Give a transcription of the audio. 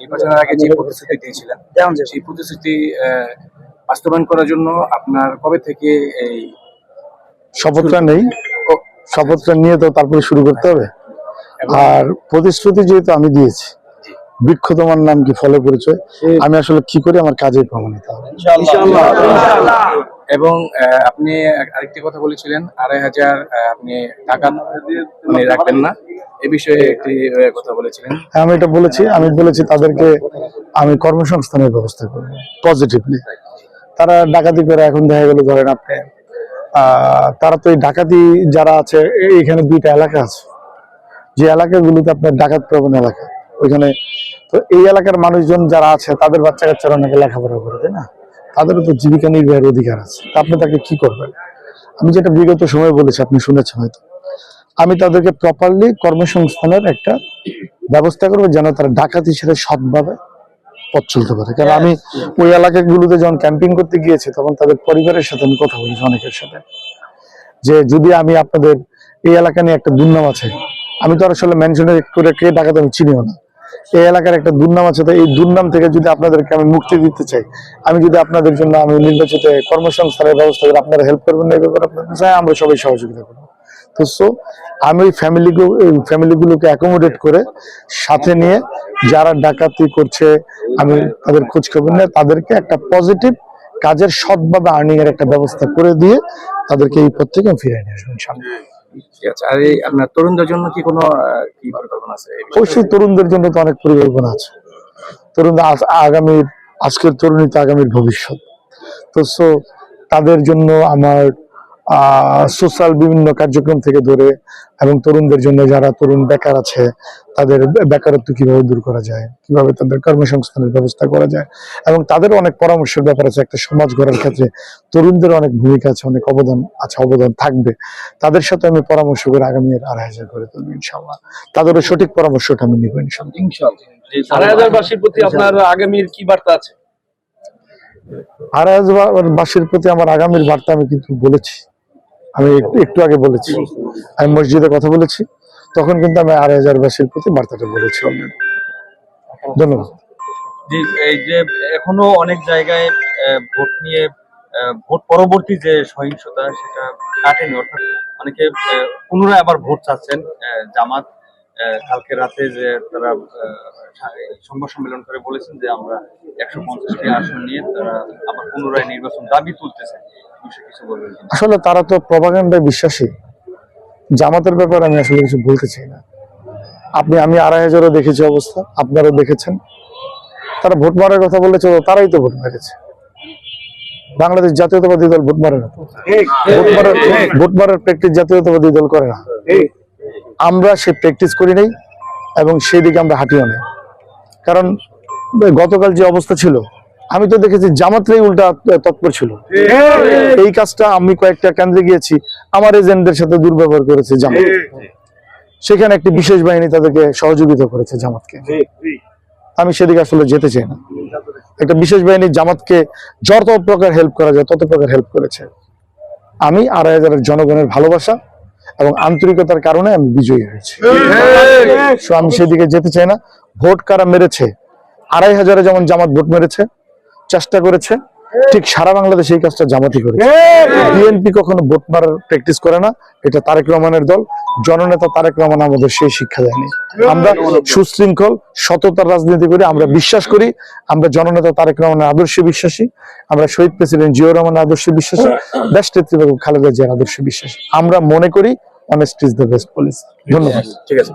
নির্বাচনের আগে যে প্রতিশ্রুতি দিয়েছিলেন সেই প্রতিশ্রুতি বাস্তবায়ন করার জন্য আপনার কবে থেকে এই শপথটা নেই? শপথটা নিয়ে তো তারপরে শুরু করতে হবে। আর প্রতিশ্রুতি যেহেতু আমি দিয়েছি, বৃক্ষ তোমার নাম কি ফলে পরিচয়, আমি আসলে কি করি আমার কাজে প্রমাণিত হবে। এবং আপনি আরেকটি কথা বলেছিলেন ২৫০০ আপনি টাকা রাখবেন না, এ বিষয়ে একটি কথা বলেছিলেন। আমি এটা বলেছি, আমি বলেছি তাদেরকে আমি কর্মসংস্থানের ব্যবস্থা করব পজিটিভলি। তারা ডাকাতি করে এখন দেখা গেল ধরেন আপনি তারা তো এই ডাকাতি যারা আছে এইখানে দুইটা এলাকা আছে, যে এলাকাগুলোতে আপনার ডাকাত প্রবণ এলাকা, ওইখানে তো এই এলাকার মানুষজন যারা আছে তাদের বাচ্চা কাচ্চারা অনেকে লেখাপড়া করে, তাই না? তাদেরও তো জীবিকা নির্বাহের অধিকার আছে। আপনি তাকে কি করবেন? আমি যেটা বিগত সময় বলেছি, আপনি শুনেছেন হয়তো, আমি তাদেরকে প্রপারলি কর্মসংস্থানের একটা ব্যবস্থা করবো যেন তারা ডাকাতি ছেড়ে সৎভাবে পথ চলতে পারে। কারণ আমি ওই এলাকাগুলোতে যখন ক্যাম্পিং করতে গিয়েছি তখন তাদের পরিবারের সাথে আমি কথা বলেছি অনেকের সাথে, যে যদি আমি আপনাদের এই এলাকা নিয়ে একটা দুর্নাম আছে, আমি তো আসলে মেনশনের করে কে ডাকাতে আমি চিনিও না, এই এলাকার একটা দুর্নাম আছে, তো এই দুর্নাম থেকে যদি আপনাদেরকে আমি মুক্তি দিতে চাই, আমি যদি আপনাদের জন্য আমি নির্বাচিত কর্মসংস্থানের ব্যবস্থা করে আপনারা হেল্প করবেন না, এই ব্যাপারে আপনাদের চাই আমরা সবাই সহযোগিতা করবো। তো সো আমি ওই ফ্যামিলিগুলোকে অ্যাকোমোডেট করে সাথে নিয়ে যারা ডাকাতি করছে আমি তাদের খোঁজ খবর নিয়ে তাদেরকে একটা পজিটিভ কাজের সৎভাবে আর্নিং এর একটা ব্যবস্থা করে দিয়ে তাদেরকে এই পথ থেকে ফিরিয়ে নিয়ে আসবেন সামনে। আর এই আপনার তরুণদের জন্য কি কোনো কি পরিকল্পনা আছে? অবশ্যই তরুণদের জন্য তো অনেক পরিকল্পনা আছে। তরুণদের আগামীর, আজকের তরুণী তো আগামীর ভবিষ্যৎ। তো সো তাদের জন্য আমার সোশ্যাল বিভিন্ন কার্যক্রম থেকে ধরে এবং তরুণদের জন্য যারা তরুণ বেকার আছে তাদের বেকারত্ব কিভাবে দূর করা যায়, কিভাবে তাদের কর্মসংস্থানের ব্যবস্থা করা যায়, এবং তাদেরও অনেক পরামর্শের ব্যাপার আছে। একটা সমাজ গড়ার ক্ষেত্রে তরুণদের অনেক ভূমিকা আছে, অনেক অবদান থাকবে। তাদের সাথে আমি পরামর্শ করে আগামী ২৫০০ করে তুলবো ইনশাআল্লাহ। তাদেরও সঠিক পরামর্শটা আমি নিব ইনশাআল্লাহ। ২৫০০ বাসীর প্রতি আপনার আগামীর কি বার্তা আছে? ২৫০০ বাসীর প্রতি আমার আগামীর বার্তা আমি কিন্তু বলেছি, আমি একটু আগে বলেছি, আমি মসজিদে কথা বলেছি, তখন কিন্তু আমি ২৫০০ বাসীর প্রতি বার্তাটা বলেছি অলরেডি। ধন্যবাদ। এই যে এখনো অনেক জায়গায় ভোট নিয়ে ভোট পরবর্তী যে সহিংসতা সেটা কাটেনি, অর্থাৎ অনেকে পুনরায় আবার ভোট চাচ্ছেন। জামাত কালকে রাতে যে তারা সংবাদ সম্মেলন করে বলেছেন যে আমরা ১৫০টি আসন নিয়ে তারা আবার পুনরায় নির্বাচন দাবি তুলতেছে, কিছু বলবেন? আসলে তারা তো প্রপাগান্ডায় বিশ্বাসী। জামাতের ব্যাপারে আমি আসলে কিছু বলতে চাই না। আমি ২৫০০ দেখেছি অবস্থা, আপনারাও দেখেছেন। তারা ভোট মারার কথা বলেছে, তারাই তো ভোট মেরেছে। বাংলাদেশ জাতীয়তাবাদী দল ভোট মারে না, ভোট মারার প্র্যাকটিস জাতীয়তাবাদী দল করে না। আমরা সে প্র্যাকটিস করি নাই এবং সেই দিকে আমরা হাঁটিও না। কারণ গতকাল যে অবস্থা ছিল, আমি তো দেখেছি জামাতরাই উল্টা তৎপর ছিল। এই কাজটা আমি কয়েকটা কেন্দ্রে গিয়েছি, আমার এজেন্টদের সাথে দুর্ব্যবহার করেছে জামাত, সেখানে একটি বিশেষ বাহিনী তাদেরকে সহযোগিতা করেছে জামাতকে। আমি সেদিকে আসলে যেতে চাই না। একটা বিশেষ বাহিনী জামাতকে যত প্রকার হেল্প করা যায় তত প্রকার হেল্প করেছে। আমি ২৫০০ জনগণের ভালোবাসা এবং আন্তরিকতার কারণে আমি বিজয়ী হয়েছি। আমি সেদিকে যেতে চাই না। ভোট কারা মেরেছে, ২৫০০ যেমন জামাত ভোট মেরেছে, চেষ্টা করেছে, ঠিক সারা বাংলাদেশে এই কাজটা জামাতই করেছে। বিএনপি কখনো ভোট মারার প্র্যাকটিস করে না, এটা তারেক রহমানের দল। জননেতা তারেক রহমান আমাদের সেই শিক্ষা দেয়নি। আমরা সুশৃঙ্খল সততার রাজনীতি করি, আমরা বিশ্বাস করি, আমরা জননেতা তারেক রহমানের আদর্শে বিশ্বাসী, আমরা শহীদ প্রেসিডেন্ট জিয়াউর রহমানের আদর্শে বিশ্বাসী, দেশ নেত্রী বেগম খালেদা জিয়ার আদর্শে বিশ্বাসী। আমরা মনে করি honesty is the best policy. ধন্যবাদ। ঠিক আছে।